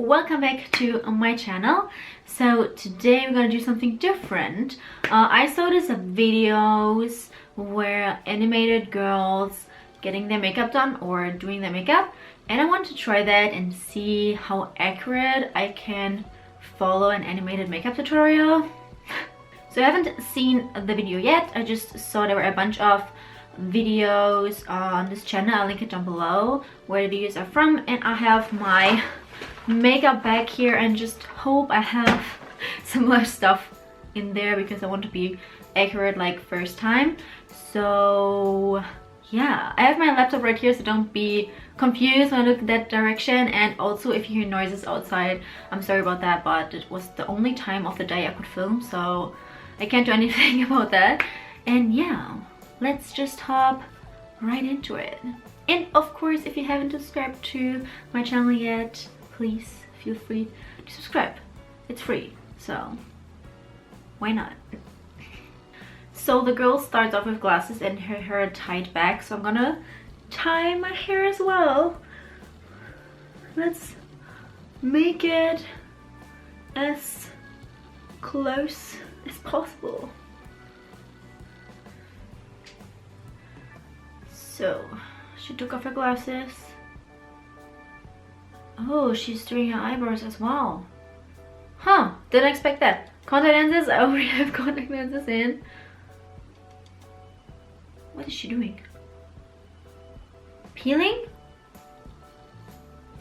welcome back to my channel. So today we're gonna do something different. I saw these videos where animated girls getting their makeup done or doing their makeup, and I want to try that and see how accurate I can follow an animated makeup tutorial. So I haven't seen the video yet. I just saw there were a bunch of videos on this channel. I'll link it down below where the videos are from, and I have my makeup bag here and just hope I have similar stuff in there because I want to be accurate like first time. So yeah, I have my laptop right here, so don't be confused when I look that direction. And also if you hear noises outside, I'm sorry about that, but it was the only time of the day I could film, so I can't do anything about that. And yeah, let's just hop right into it. And of course, if you haven't subscribed to my channel yet, please feel free to subscribe. It's free, so why not? So the girl starts off with glasses and her hair tied back, so I'm gonna tie my hair as well. Let's make it as close as possible. So she took off her glasses. Oh, she's doing her eyebrows as well. Huh, didn't expect that. Contact lenses, I already have contact lenses in. What is she doing? Peeling?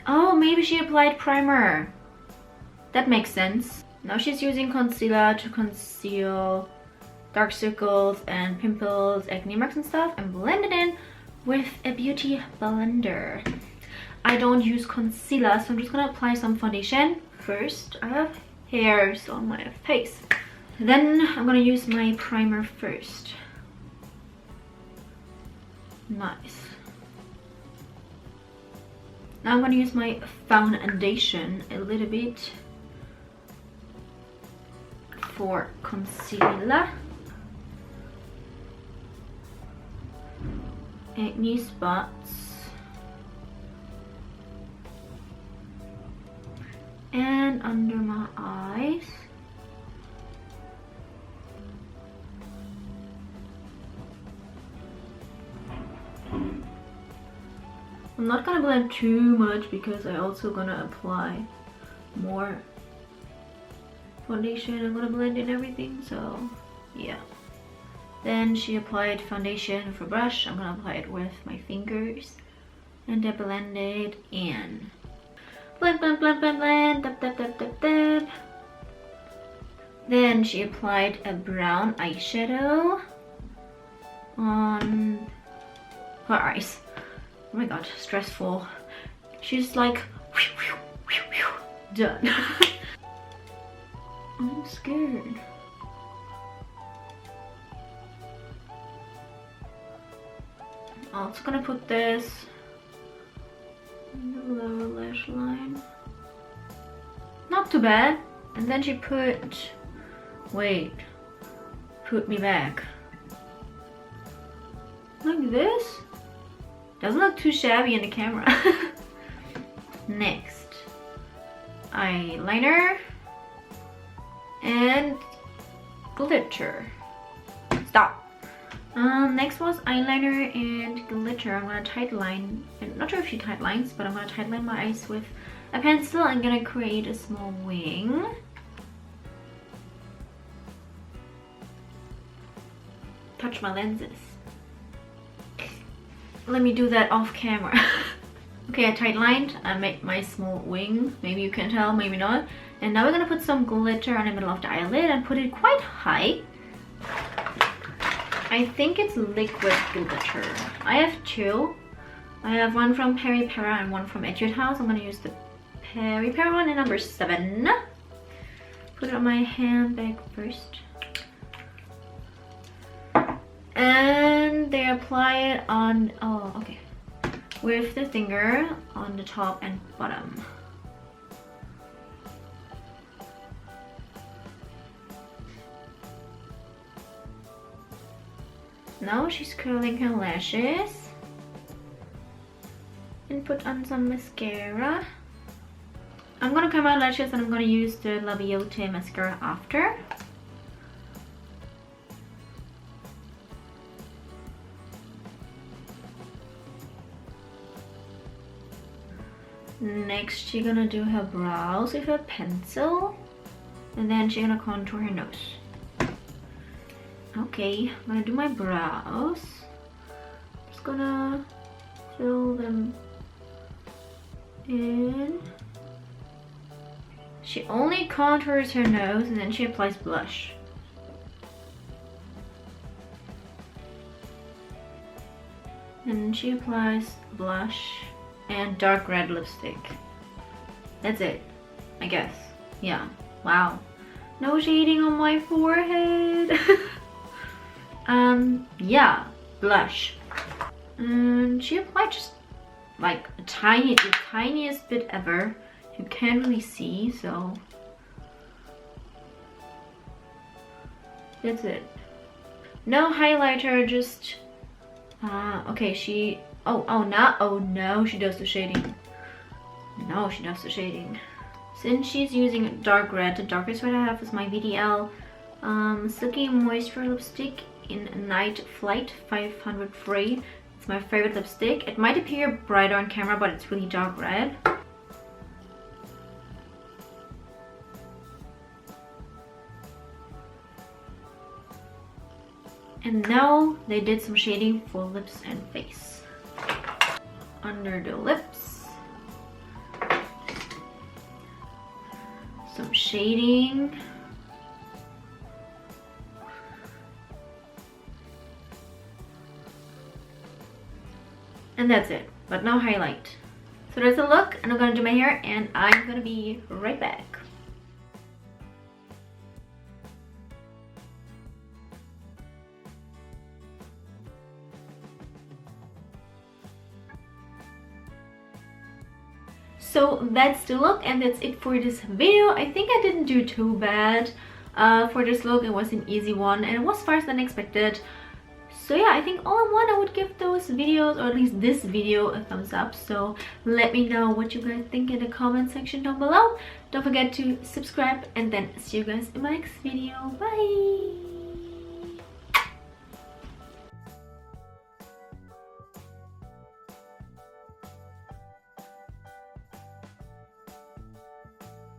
Oh, maybe she applied primer. That makes sense. Now she's using concealer to conceal dark circles and pimples, acne marks and stuff, and blend it in with a beauty blender. I don't use concealer, so I'm just gonna apply some foundation. First, I have hairs on my face. Then I'm gonna use my primer first. Nice. Now I'm gonna use my foundation a little bit for concealer. Acne spots. And under my eyes. I'm not gonna blend too much because I'm also gonna apply more foundation. I'm gonna blend in everything, so yeah. Then she applied foundation with a brush. I'm gonna apply it with my fingers and I blend it in. Blend, blend, blend, blend, blend, dab, dab, dab, dab, dab. Then she applied a brown eyeshadow on her eyes. Oh my god, stressful. She's like, done. I'm scared. I'm also gonna put this in the lower lash line. Not too bad. And then she put, put me back. Like this? Doesn't look too shabby in the camera. Next, eyeliner and glitter. Stop. Next was eyeliner and glitter. I'm gonna tight line. I'm not sure if she tight lines, but I'm gonna tight line my eyes with a pencil. I'm gonna create a small wing. Touch my lenses. Let me do that off camera. Okay, I tight lined. I made my small wing. Maybe you can tell, maybe not. And now we're gonna put some glitter on the middle of the eyelid and put it quite high. I think it's liquid glitter. I have two. I have one from Peri Para and one from Etude House. I'm gonna use the Peri Para one in number 7. Put it on my handbag first. And they apply it on, with the finger on the top and bottom. Now she's curling her lashes. and put on some mascara. I'm gonna curl my lashes and I'm gonna use the La Beauté mascara after. Next, she's gonna do her brows with a pencil, and then she's gonna contour her nose. Okay, I'm gonna do my brows. Just gonna fill them in. She only contours her nose and then she applies blush. And she applies blush and dark red lipstick. That's it, I guess. Yeah, wow. No shading on my forehead. Yeah, blush. And she applied just like the tiniest bit ever. You can't really see, so that's it. No highlighter, just okay, she oh no, she does the shading. No, she does the shading. Since she's using dark red, the darkest red I have is my VDL Silky Moisture lipstick in Night Flight 500 Free. It's my favorite lipstick. It might appear brighter on camera, but it's really dark red. And now they did some shading for lips and face. Under the lips, some shading. And that's it, but no highlight. So there's a look, and I'm gonna do my hair, and I'm gonna be right back. So that's the look, and that's it for this video. I think I didn't do too bad for this look. It was an easy one, and it was faster than expected. So yeah, I think all in one, I would give those videos, or at least this video, a thumbs up. So let me know what you guys think in the comment section down below. Don't forget to subscribe, and then see you guys in my next video. Bye!